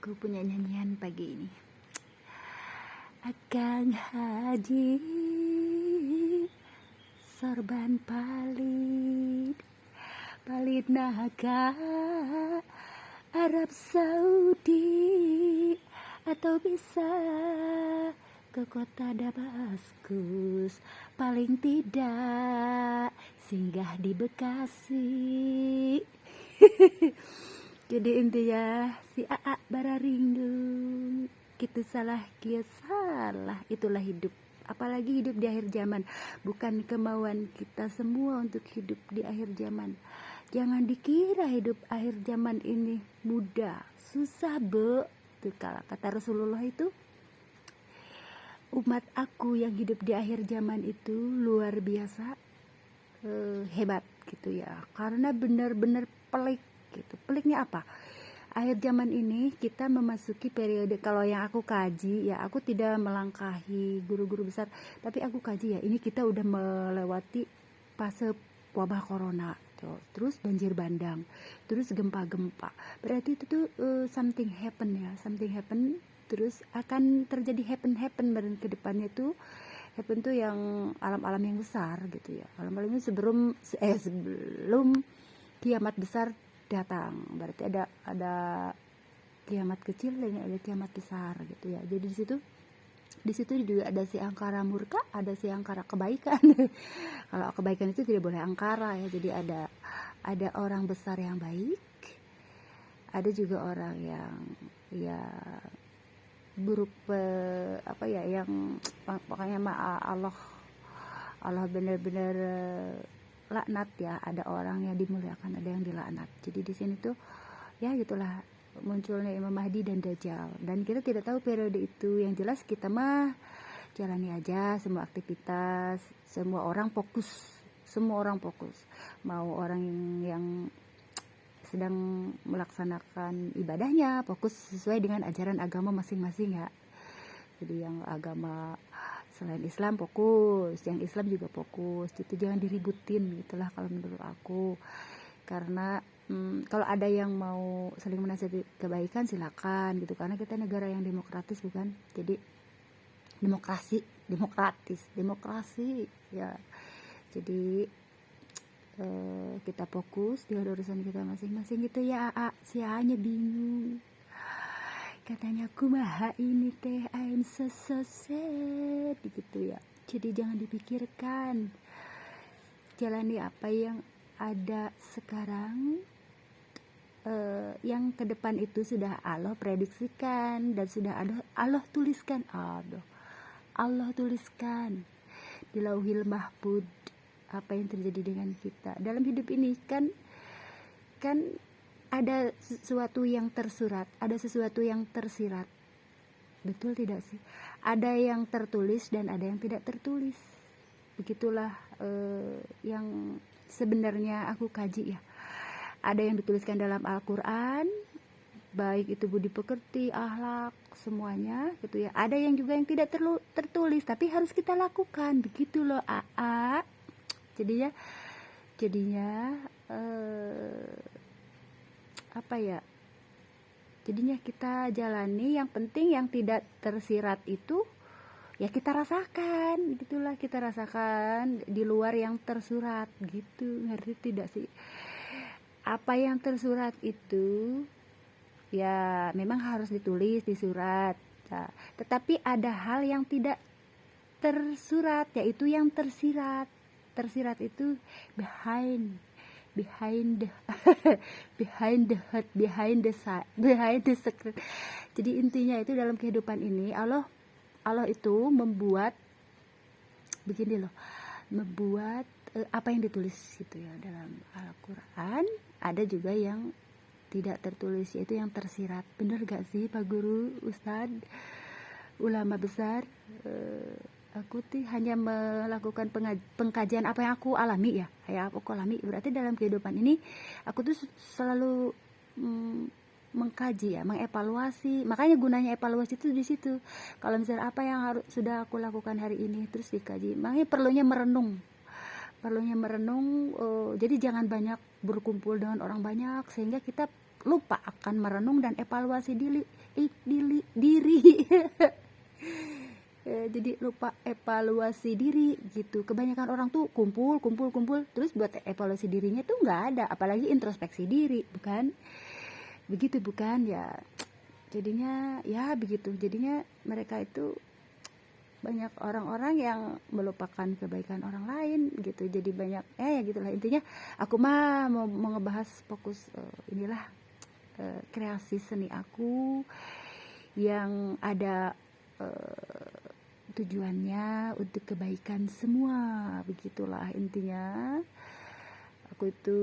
Aku punya nyanyian pagi ini. Akang Haji, sorban palit, palit naga Arab Saudi, atau bisa ke kota Damaskus, paling tidak singgah di Bekasi. Jadi intinya si Aa bararinggung gitu, salah kia salah, itulah hidup. Apalagi hidup di akhir zaman, bukan kemauan kita semua untuk hidup di akhir zaman. Jangan dikira hidup akhir zaman ini mudah, susah be. Tuh kalau kata Rasulullah itu, umat aku yang hidup di akhir zaman itu luar biasa hebat gitu ya, karena benar-benar pelik gitu. Peliknya apa? Akhir zaman ini kita memasuki periode, kalau yang aku kaji ya, aku tidak melangkahi guru-guru besar, tapi aku kaji ya, ini kita udah melewati fase wabah corona tuh, terus banjir bandang, terus gempa-gempa. Berarti itu tuh something happen ya, something happen, terus akan terjadi happen ke depannya tuh. Happen tuh yang alam-alam yang besar gitu ya. Alam-alam ini sebelum kiamat besar datang. Berarti ada kiamat kecil dan ada kiamat besar gitu ya. Jadi di situ juga ada si angkara murka, ada si angkara kebaikan. Kalau kebaikan itu tidak boleh angkara ya. Jadi ada orang besar yang baik, ada juga orang yang ya buruk, yang pokoknya Allah benar-benar laknat ya. Ada orang yang dimuliakan, ada yang dilaknat. Jadi di sini tuh ya gitulah munculnya Imam Mahdi dan Dajjal, dan kita tidak tahu periode itu. Yang jelas kita mah jalani aja semua aktivitas, semua orang fokus, mau orang yang sedang melaksanakan ibadahnya fokus sesuai dengan ajaran agama masing-masing ya. Jadi yang agama selain Islam fokus, yang Islam juga fokus, itu jangan diributin gitulah kalau menurut aku. Karena kalau ada yang mau saling menasihati kebaikan silakan gitu, karena kita negara yang demokratis bukan, jadi demokrasi ya. Jadi kita fokus di urusan kita masing-masing gitu ya. Si hanya bingung, katanya kumaha ini teh, I'm so sad gitu ya. Jadi jangan dipikirkan, jalani apa yang ada sekarang. Yang ke depan itu sudah Allah prediksikan dan sudah Allah tuliskan. Allah tuliskan di Lauhil Mahfud apa yang terjadi dengan kita dalam hidup ini. Kan ada sesuatu yang tersurat, ada sesuatu yang tersirat, betul tidak sih? Ada yang tertulis dan ada yang tidak tertulis. Begitulah yang sebenarnya aku kaji ya. Ada yang dituliskan dalam Al-Quran, baik itu budi pekerti, akhlak, semuanya gitu ya. Ada yang juga yang tidak tertulis tapi harus kita lakukan, begitu loh AA. Jadinya jadinya kita jalani. Yang penting yang tidak tersirat itu ya kita rasakan, gitulah, kita rasakan di luar yang tersurat gitu. Ngerti tidak sih? Apa yang tersurat itu ya memang harus ditulis di surat. Nah, tetapi ada hal yang tidak tersurat, yaitu yang tersirat. Tersirat itu behind the secret. Jadi intinya itu dalam kehidupan ini Allah itu membuat begini loh, membuat apa yang ditulis gitu ya dalam Al-Quran, ada juga yang tidak tertulis, yaitu yang tersirat. Bener gak sih Pak Guru, Ustadz, ulama besar? Aku tuh hanya melakukan pengkajian apa yang aku alami ya, aku alami. Berarti dalam kehidupan ini aku tuh selalu mengkaji ya, mengevaluasi. Makanya gunanya evaluasi itu di situ. Kalau misalnya apa yang sudah aku lakukan hari ini terus dikaji, makanya perlunya merenung. Jadi jangan banyak berkumpul dengan orang banyak, sehingga kita lupa akan merenung dan evaluasi diri. Jadi lupa evaluasi diri gitu. Kebanyakan orang tuh kumpul terus buat evaluasi dirinya tuh nggak ada, apalagi introspeksi diri, bukan begitu, bukan ya. Jadinya ya begitu, jadinya mereka itu banyak orang-orang yang melupakan kebaikan orang lain gitu. Jadi banyak ya gitulah intinya. Aku mah mau ngebahas fokus inilah kreasi seni aku yang ada tujuannya untuk kebaikan semua, begitulah intinya. Aku itu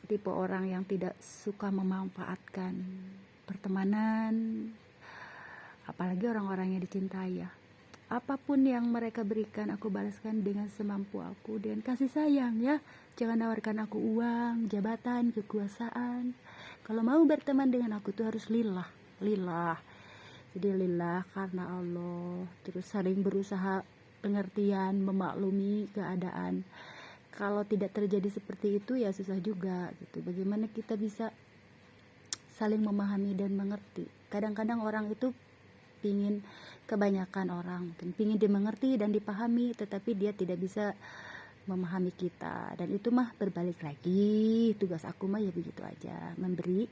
tipe orang yang tidak suka memanfaatkan pertemanan, apalagi orang-orang yang dicintai ya. Apapun yang mereka berikan aku balaskan dengan semampu aku, dengan kasih sayang ya. Jangan nawarkan aku uang, jabatan, kekuasaan. Kalau mau berteman dengan aku tuh harus lillah. Jadi lillah karena Allah. Terus saling berusaha pengertian, memaklumi keadaan. Kalau tidak terjadi seperti itu ya susah juga gitu. Bagaimana kita bisa saling memahami dan mengerti. Kadang-kadang orang itu pingin, kebanyakan orang pingin dimengerti dan dipahami, tetapi dia tidak bisa memahami kita. Dan itu mah berbalik lagi, tugas aku mah ya begitu aja, memberi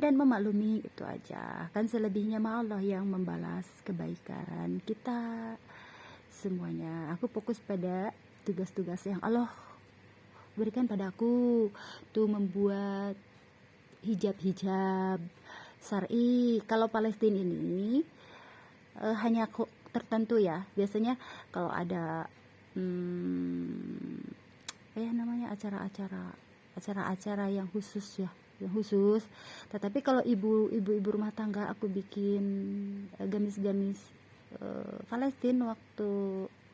dan memaklumi, itu aja. Kan selebihnya mah Allah yang membalas kebaikan kita semuanya. Aku fokus pada tugas-tugas yang Allah berikan padaku, tuh membuat hijab syar'i. Kalau Palestina ini hanya tertentu ya. Biasanya kalau ada namanya acara-acara yang khusus ya, yang khusus. Tetapi kalau ibu-ibu rumah tangga aku bikin gamis-gamis Palestina waktu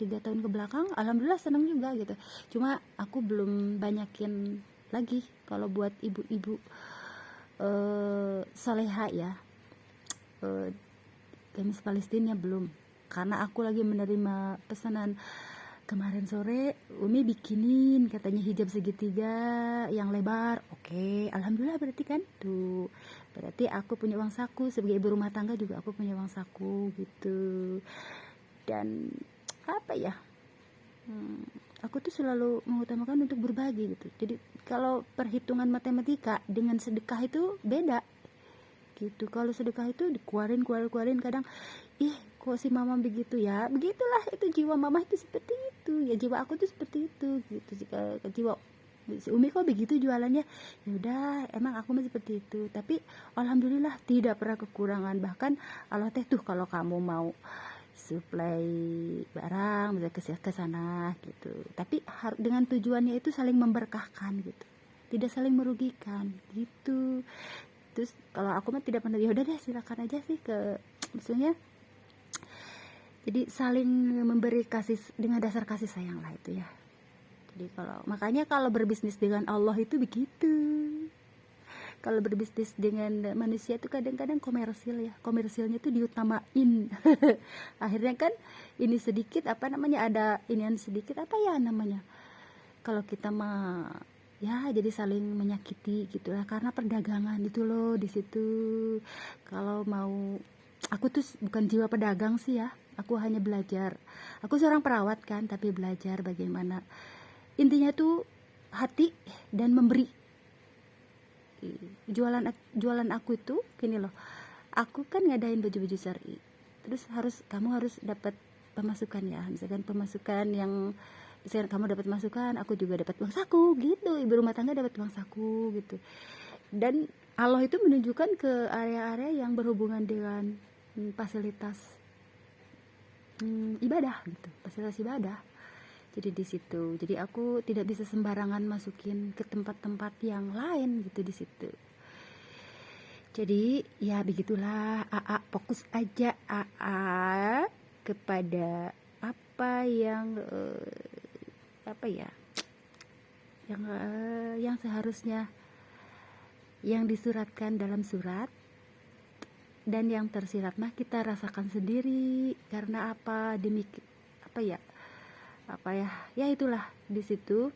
3 tahun ke belakang, alhamdulillah senang juga gitu. Cuma aku belum banyakin lagi kalau buat ibu-ibu soleha ya, gamis Palestina belum, karena aku lagi menerima pesanan. Kemarin sore Umi bikinin katanya hijab segitiga yang lebar. Oke, alhamdulillah berarti kan tuh, berarti aku punya uang saku. Sebagai ibu rumah tangga juga aku punya uang saku gitu. Dan apa ya, aku tuh selalu mengutamakan untuk berbagi gitu. Jadi kalau perhitungan matematika dengan sedekah itu beda gitu. Kalau sedekah itu dikeluarin kadang, kok si mama begitu ya, begitulah, itu jiwa mama itu seperti itu ya, jiwa aku tuh seperti itu gitu. Jika jiwa si Umi kok begitu jualannya, ya udah emang aku mah seperti itu. Tapi alhamdulillah tidak pernah kekurangan. Bahkan Allah teh tuh kalau kamu mau supply barang bisa ke sana gitu, tapi dengan tujuannya itu saling memberkahkan gitu, tidak saling merugikan gitu. Terus kalau aku mah tidak pernah, ya udah deh silakan aja sih ke, maksudnya jadi saling memberi kasih dengan dasar kasih sayang lah itu ya. Jadi makanya kalau berbisnis dengan Allah itu begitu. Kalau berbisnis dengan manusia itu kadang-kadang komersil ya, komersilnya itu diutamain. Akhirnya kan ini sedikit ada inian sedikit namanya, kalau kita mah ya jadi saling menyakiti gitulah, karena perdagangan itu loh di situ. Kalau mau, aku tuh bukan jiwa pedagang sih ya, aku hanya belajar. Aku seorang perawat kan, tapi belajar bagaimana intinya tuh hati dan memberi. Jualan aku itu gini loh, aku kan ngadain baju-baju syar'i, terus kamu harus dapat pemasukan ya, misalkan pemasukan yang misalkan kamu dapat masukan, aku juga dapat uang saku gitu, ibu rumah tangga dapat uang saku gitu. Dan Allah itu menunjukkan ke area-area yang berhubungan dengan fasilitas ibadah gitu, fasilitas ibadah. Jadi di situ, jadi aku tidak bisa sembarangan masukin ke tempat-tempat yang lain gitu di situ. Jadi ya begitulah, fokus aja kepada apa yang yang seharusnya, yang disuratkan dalam surat, dan yang tersirat mah kita rasakan sendiri. Karena ya itulah di situ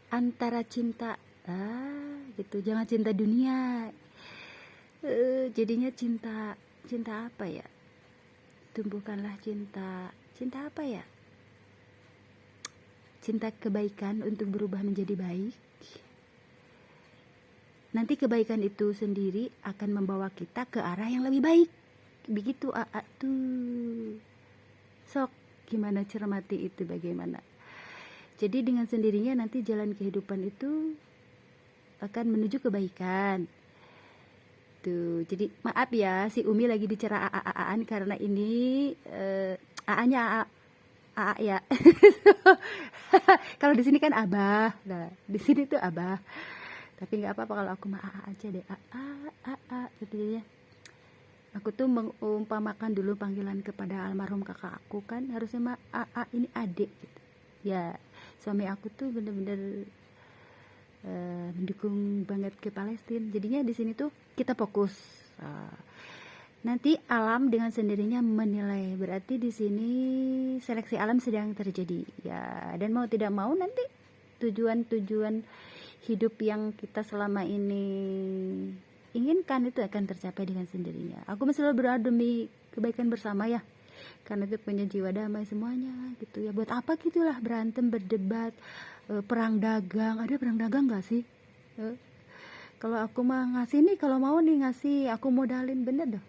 antara cinta gitu. Jangan cinta dunia. Jadinya cinta apa ya? Tumbuhkanlah cinta apa ya? Cinta kebaikan untuk berubah menjadi baik. Nanti kebaikan itu sendiri akan membawa kita ke arah yang lebih baik. Begitu tuh. Sok, gimana cermati itu bagaimana? Jadi dengan sendirinya nanti jalan kehidupan itu akan menuju kebaikan. Tuh, jadi maaf ya si Umi lagi bicara aan karena ini A-nya A ya. Kalau di sini kan abah. Nah, di sini tuh abah. Tapi nggak apa-apa kalau aku mah A aja deh. Gitu ya. Aku tuh mengumpamakan dulu panggilan kepada almarhum kakak aku kan harusnya mah ini adik gitu. Ya, suami aku tuh bener-bener mendukung banget ke Palestina. Jadinya di sini tuh kita fokus. Nanti alam dengan sendirinya menilai. Berarti di sini seleksi alam sedang terjadi. Ya, dan mau tidak mau nanti tujuan-tujuan hidup yang kita selama ini inginkan itu akan tercapai dengan sendirinya. Aku masih selalu berdoa demi kebaikan bersama ya. Karena itu punya jiwa damai semuanya gitu ya. Buat apa gitulah berantem, berdebat, perang dagang. Ada perang dagang gak sih? Kalau aku mah ngasih nih, kalau mau nih ngasih, aku modalin bener dah.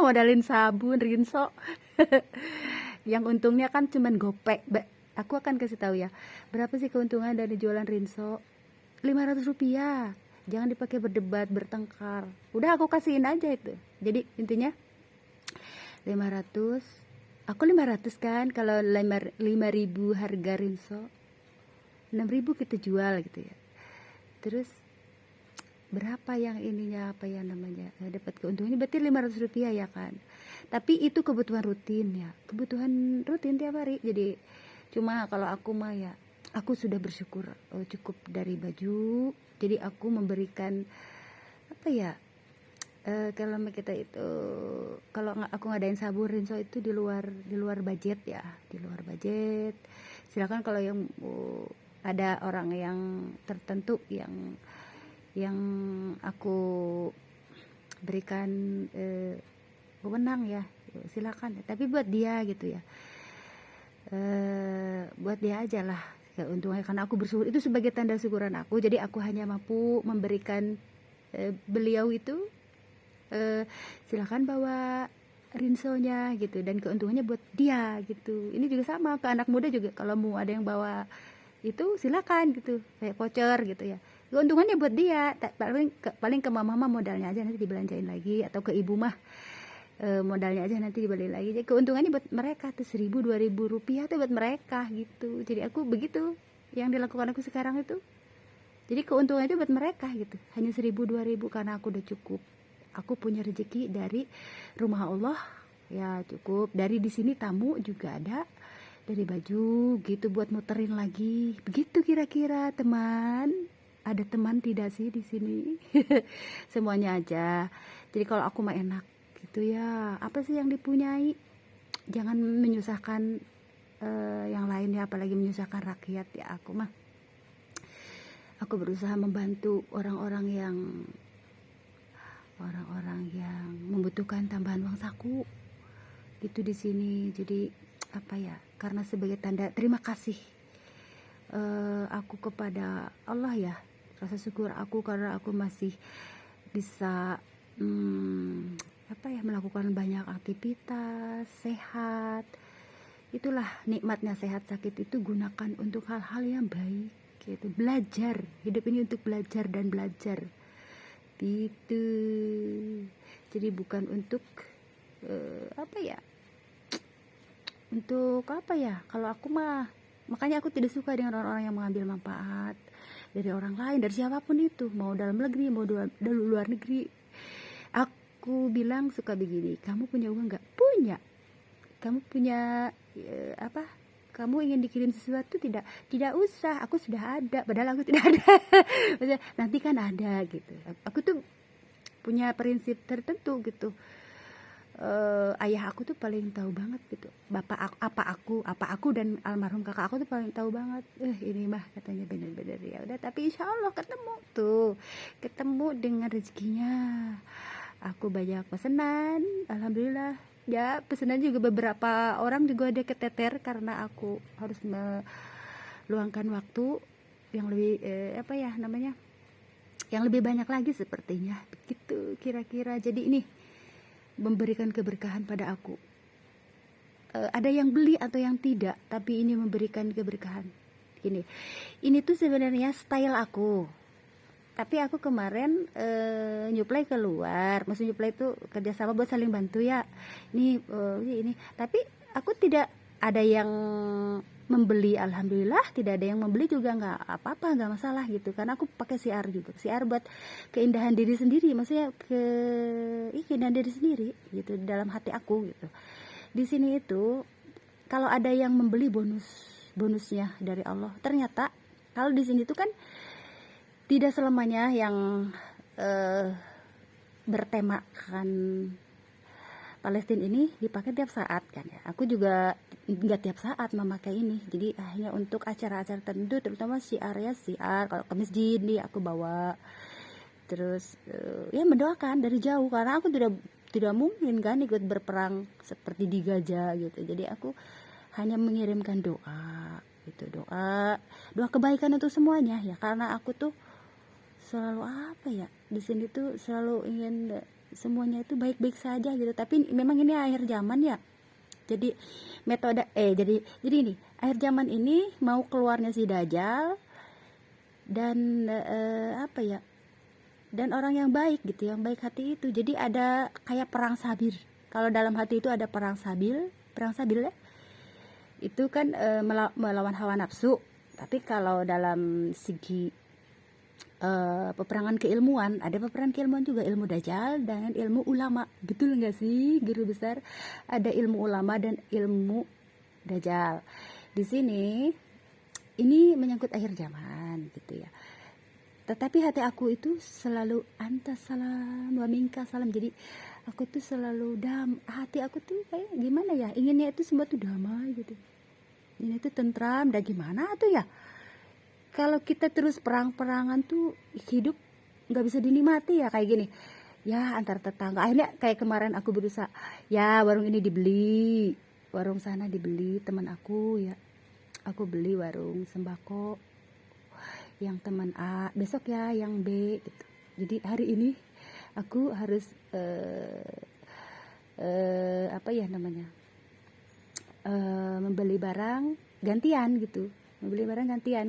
Modalin sabun, rinso. Yang untungnya kan cuman gopek. Aku akan kasih tahu ya. Berapa sih keuntungan dari jualan rinso? 500 rupiah. Jangan dipakai berdebat, bertengkar. Udah aku kasihin aja itu. Jadi intinya 500. Aku 500 kan. Kalau 5.000 harga rinso, 6.000 kita jual gitu ya. Terus berapa yang ininya apa ya namanya dapat keuntungannya berarti 500 rupiah ya kan. Tapi itu kebutuhan rutin ya, kebutuhan rutin tiap hari. Jadi cuma kalau aku mah ya aku sudah bersyukur cukup dari baju. Jadi aku memberikan apa ya kalau kita itu kalau aku ngadain sabun rinso itu di luar budget ya, di luar budget. Silakan kalau yang ada orang yang tertentu yang aku berikan wewenang ya silakan, tapi buat dia gitu ya, buat dia aja lah keuntungannya karena aku bersyukur itu sebagai tanda syukuran aku. Jadi aku hanya mampu memberikan beliau itu silakan bawa rinsonya gitu dan keuntungannya buat dia gitu. Ini juga sama ke anak muda juga, kalau mau ada yang bawa itu silakan gitu kayak voucher gitu ya, keuntungannya buat dia. Paling ke mama modalnya aja nanti dibelanjain lagi, atau ke ibu mah modalnya aja nanti dibeli lagi. Jadi keuntungannya buat mereka tuh 1.000-2.000 rupiah tuh buat mereka gitu. Jadi aku begitu yang dilakukan aku sekarang itu. Jadi keuntungannya itu buat mereka gitu, hanya 1.000-2.000 karena aku udah cukup. Aku punya rezeki dari rumah Allah ya cukup. Dari di sini tamu juga ada, dari baju gitu buat muterin lagi. Begitu kira-kira teman. Ada teman tidak sih di sini? Semuanya aja. Jadi kalau aku mah enak gitu ya. Apa sih yang dipunyai? Jangan menyusahkan yang lain ya, apalagi menyusahkan rakyat ya. Aku berusaha membantu orang-orang yang membutuhkan tambahan uang saku gitu di sini. Jadi apa ya, karena sebagai tanda terima kasih aku kepada Allah ya, rasa syukur aku karena aku masih bisa melakukan banyak aktivitas, sehat. Itulah nikmatnya sehat. Sakit itu gunakan untuk hal-hal yang baik gitu. Belajar, hidup ini untuk belajar dan belajar gitu. Jadi bukan untuk kalau aku mah, makanya aku tidak suka dengan orang-orang yang mengambil manfaat dari orang lain, dari siapapun itu, mau dalam negeri mau dari luar negeri. Aku bilang suka begini, kamu punya uang nggak? Punya. Kamu punya kamu ingin dikirim sesuatu? Tidak usah, aku sudah ada, padahal aku tidak ada. Nanti kan ada gitu. Aku tuh punya prinsip tertentu gitu. ayah aku tuh paling tahu banget gitu. Apa aku dan almarhum kakak aku tuh paling tahu banget. Ini mah katanya bener-bener ya udah, tapi insya Allah ketemu tuh, ketemu dengan rezekinya. Aku banyak pesanan, alhamdulillah. Ya pesanan juga beberapa orang juga ada keteter karena aku harus meluangkan waktu yang lebih apa ya namanya, yang lebih banyak lagi sepertinya begitu kira-kira. Jadi ini memberikan keberkahan pada aku. Ada yang beli atau yang tidak, tapi ini memberikan keberkahan. Ini tuh sebenarnya style aku, tapi aku kemarin nyuplai keluar, maksud nyuplai itu kerjasama buat saling bantu ya. Ini tapi aku tidak ada yang membeli, alhamdulillah tidak ada yang membeli juga, nggak apa-apa, nggak masalah gitu, karena aku pakai siar juga, siar buat keindahan diri sendiri, maksudnya keindahan diri sendiri gitu dalam hati aku gitu. Di sini itu kalau ada yang membeli bonusnya dari Allah. Ternyata kalau di sini tuh kan tidak selamanya yang bertemakan Palestina ini dipakai tiap saat kan ya. Aku juga nggak tiap saat memakai ini, jadi hanya untuk acara-acara tertentu, terutama siar kalau ke masjid nih aku bawa. Terus ya mendoakan dari jauh, karena aku tidak mungkin kan ikut berperang seperti di Gaza gitu. Jadi aku hanya mengirimkan doa gitu, doa kebaikan untuk semuanya ya, karena aku tuh selalu apa ya, di sini tuh selalu ingin semuanya itu baik-baik saja gitu. Tapi memang ini akhir zaman ya, jadi metode jadi ini akhir zaman ini mau keluarnya si Dajjal dan apa ya, dan orang yang baik gitu, yang baik hati itu. Jadi ada kayak perang sabil. Kalau dalam hati itu ada perang sabil ya, itu kan melawan hawa nafsu. Tapi kalau dalam segi peperangan keilmuan, ada peperangan keilmuan juga, ilmu Dajjal dan ilmu ulama. Betul nggak sih guru besar? Ada ilmu ulama dan ilmu Dajjal. Di sini ini menyangkut akhir zaman gitu ya. Tetapi hati aku itu selalu antas salam wa minka salam. Jadi aku tuh selalu hati aku tuh kayak gimana ya, inginnya itu semua tuh damai gitu. Ini tuh tentram, dan gimana tuh ya, kalau kita terus perang-perangan tuh hidup nggak bisa dinikmati ya, kayak gini ya, antar tetangga. Akhirnya kayak kemarin aku berusaha ya, warung ini dibeli, warung sana dibeli teman aku ya, aku beli warung sembako yang teman A, besok ya yang B gitu. Jadi hari ini aku harus apa ya namanya, membeli barang gantian gitu,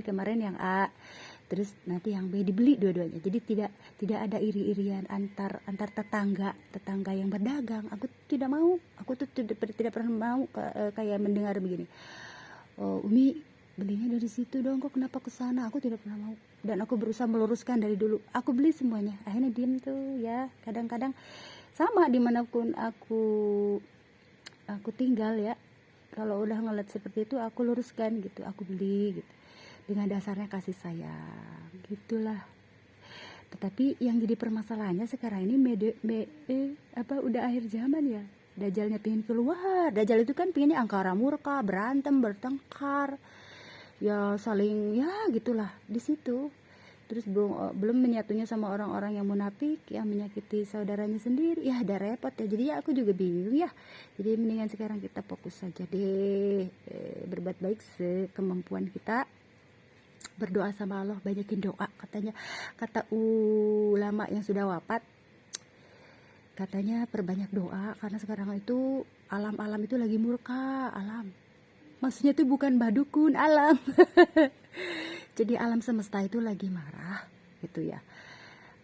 kemarin yang A, terus nanti yang B, dibeli dua-duanya. Jadi tidak ada iri-irian antar tetangga yang berdagang. Aku tidak mau, aku tuh tidak pernah mau kayak mendengar begini, Umi belinya dari situ dong, kok kenapa ke sana. Aku tidak pernah mau, dan aku berusaha meluruskan dari dulu. Aku beli semuanya, akhirnya diem tuh ya. Kadang-kadang sama dimanapun aku tinggal ya, kalau udah ngeliat seperti itu aku luruskan gitu, aku beli gitu dengan dasarnya kasih sayang gitulah. Tetapi yang jadi permasalahannya sekarang ini udah akhir zaman ya, Dajjalnya pengen keluar. Dajjal itu kan pengennya angkara murka, berantem, bertengkar ya, saling ya gitulah di situ. Terus belum menyatunya sama orang-orang yang munafik, yang menyakiti saudaranya sendiri. Ya ada repot ya. Jadi ya aku juga bingung ya. Jadi mendingan sekarang kita fokus saja deh, berbuat baik sekemampuan kita, berdoa sama Allah, banyakin doa. Kata ulama yang sudah wafat, katanya perbanyak doa, karena sekarang itu alam itu lagi murka. Alam maksudnya itu bukan badukun, alam jadi alam semesta itu lagi marah gitu ya,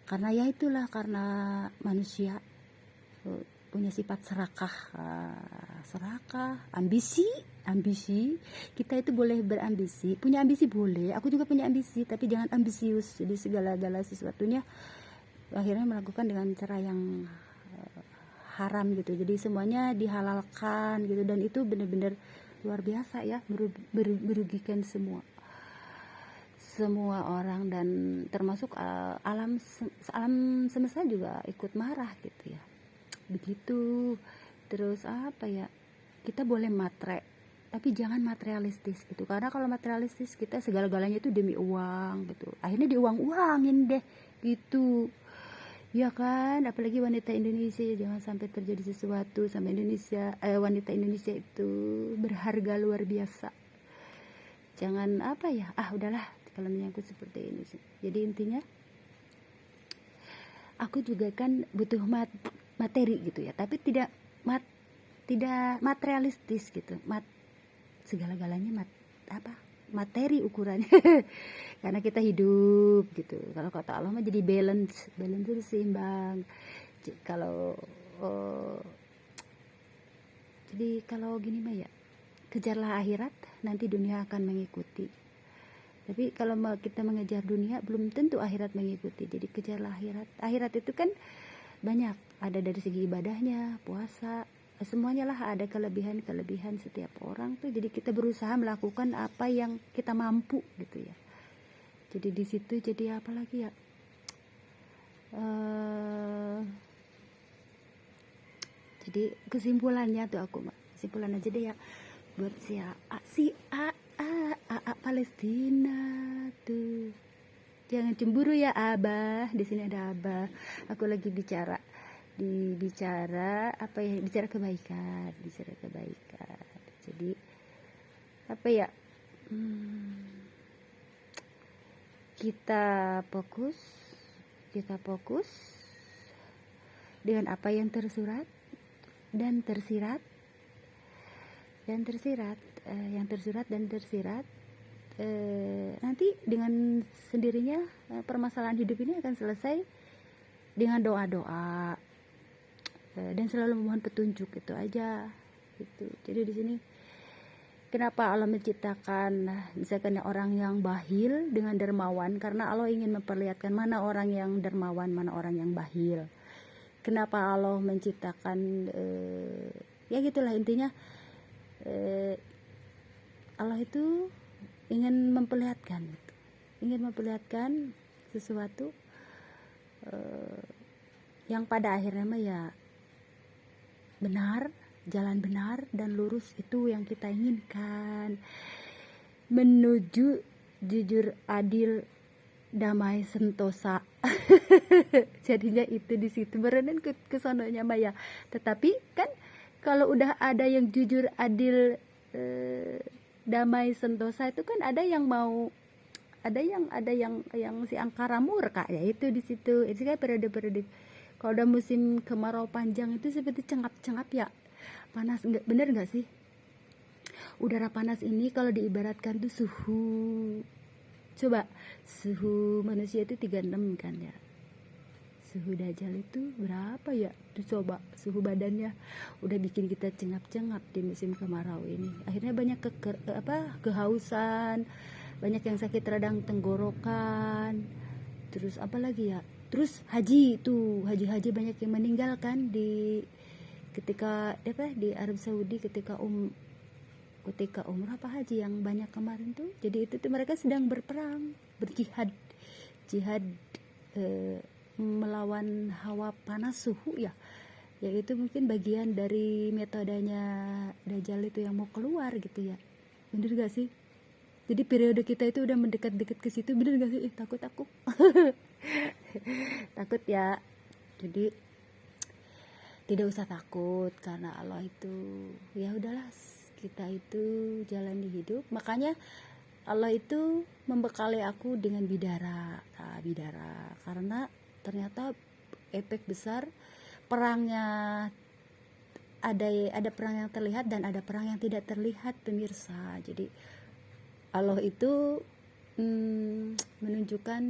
karena ya itulah, karena manusia punya sifat serakah, ambisi. Kita itu boleh berambisi, punya ambisi boleh, aku juga punya ambisi, tapi jangan ambisius. Jadi segala-gala sesuatunya akhirnya melakukan dengan cara yang haram gitu, jadi semuanya dihalalkan gitu, dan itu benar-benar luar biasa ya, merugikan semua orang, dan termasuk alam semesta juga ikut marah gitu ya. Begitu Terus apa ya, kita boleh matre tapi jangan materialistis gitu, karena kalau materialistis kita segala-galanya itu demi uang gitu, akhirnya diuang-uangin deh gitu ya kan. Apalagi wanita Indonesia, jangan sampai terjadi sesuatu sama Indonesia. Wanita Indonesia itu berharga luar biasa. Jangan apa ya, udahlah kalau menyangkut seperti ini sih. Jadi intinya aku juga kan butuh materi gitu ya, tapi tidak materialistis gitu. Segala-galanya materi ukurannya. Karena kita hidup gitu. Kalau kata Allah mah jadi balance itu seimbang. Kalau jadi kalau gini mah ya, kejarlah akhirat, nanti dunia akan mengikuti. Tapi kalau kita mengejar dunia, belum tentu akhirat mengikuti. Jadi kejarlah akhirat. Akhirat itu kan banyak, ada dari segi ibadahnya, puasa, semuanya lah ada kelebihan setiap orang tuh. Jadi kita berusaha melakukan apa yang kita mampu gitu ya. Jadi di situ jadi apa lagi ya, jadi kesimpulannya tuh kesimpulan aja deh ya buat si Palestina tuh, jangan cemburu ya Abah. Di sini ada Abah, aku lagi bicara kebaikan. Jadi apa ya, kita fokus dengan apa yang tersurat dan tersirat, nanti dengan sendirinya permasalahan hidup ini akan selesai dengan doa-doa dan selalu memohon petunjuk, itu aja gitu. Jadi di sini kenapa Allah menciptakan misalkan orang yang bahil dengan dermawan, karena Allah ingin memperlihatkan mana orang yang dermawan, mana orang yang bahil. Kenapa Allah menciptakan ya gitulah intinya, Allah itu ingin memperlihatkan sesuatu yang pada akhirnya mah ya benar, jalan benar dan lurus, itu yang kita inginkan, menuju jujur, adil, damai, sentosa. Jadinya itu di situ berenang ke sononya mah ya. Tetapi kan kalau udah ada yang jujur, adil, damai, sentosa, itu kan ada yang si angkara murka ya, itu di situ. Itu kan periode kalau udah musim kemarau panjang itu seperti cengap-cengap ya, panas. Bener nggak sih? Udara panas ini kalau diibaratkan tuh suhu manusia itu 36 kan ya, suhu Dajjal itu berapa ya tuh, coba suhu badannya udah bikin kita cengap-cengap di musim kemarau ini. Akhirnya banyak kehausan, banyak yang sakit radang tenggorokan, terus apa lagi ya, terus haji banyak yang meninggal kan ketika di Arab Saudi ketika umrah apa haji yang banyak kemarin tuh. Jadi itu tuh mereka sedang berperang, berjihad melawan hawa panas, suhu ya, yaitu mungkin bagian dari metodenya Dajjal itu yang mau keluar gitu ya. Bener gak sih? Jadi periode kita itu udah mendekat-dekat ke situ, bener gak sih? Takut aku. Takut ya. Jadi tidak usah takut, karena Allah itu ya udahlah, kita itu jalan di hidup. Makanya Allah itu membekali aku dengan bidara, karena ternyata efek besar perangnya, ada perang yang terlihat dan ada perang yang tidak terlihat, pemirsa. Jadi Allah itu menunjukkan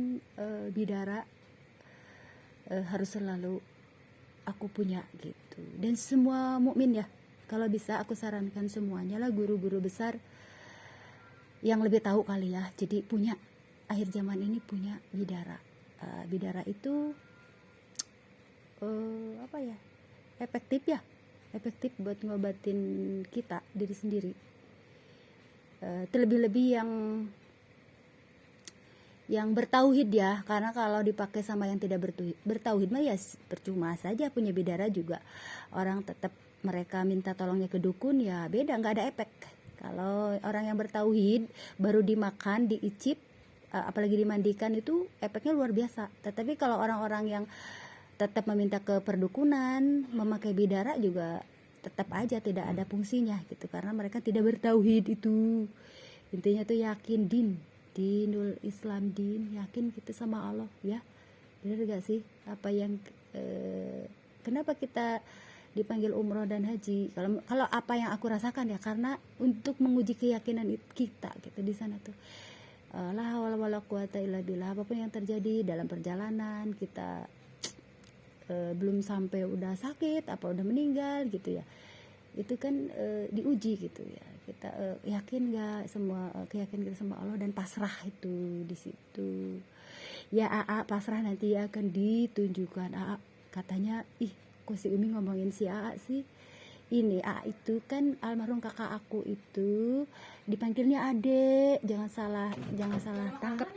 bidara harus selalu aku punya gitu. Dan semua mukmin ya, kalau bisa aku sarankan semuanya lah, guru-guru besar yang lebih tahu kali ya, jadi punya, akhir zaman ini punya bidara. Bidara itu efektif buat ngobatin kita diri sendiri. Terlebih-lebih yang bertauhid ya, karena kalau dipakai sama yang tidak bertauhid mah ya percuma saja punya bidara juga, orang tetap mereka minta tolongnya ke dukun, ya beda, nggak ada efek. Kalau orang yang bertauhid baru dimakan, diicip, apalagi dimandikan, itu efeknya luar biasa. Tetapi kalau orang-orang yang tetap meminta ke perdukunan, memakai bidara, juga tetap aja tidak ada fungsinya gitu, karena mereka tidak bertauhid. Itu intinya tuh yakin dinul Islam, yakin kita sama Allah, ya bener gak sih apa yang kenapa kita dipanggil umroh dan haji? Kalau apa yang aku rasakan, ya karena untuk menguji keyakinan kita gitu di sana tuh. La haula wala quwata illa billah. Apapun yang terjadi dalam perjalanan kita, belum sampai udah sakit apa udah meninggal gitu ya, itu kan diuji gitu ya, kita yakin gak semua, keyakinan kita sama Allah dan pasrah itu di situ. Ya AA pasrah nanti akan ditunjukkan. AA katanya, ih kok si Umi ngomongin si AA sih, ini AA itu kan almarhum kakak aku itu dipanggilnya Ade, jangan salah tangkap.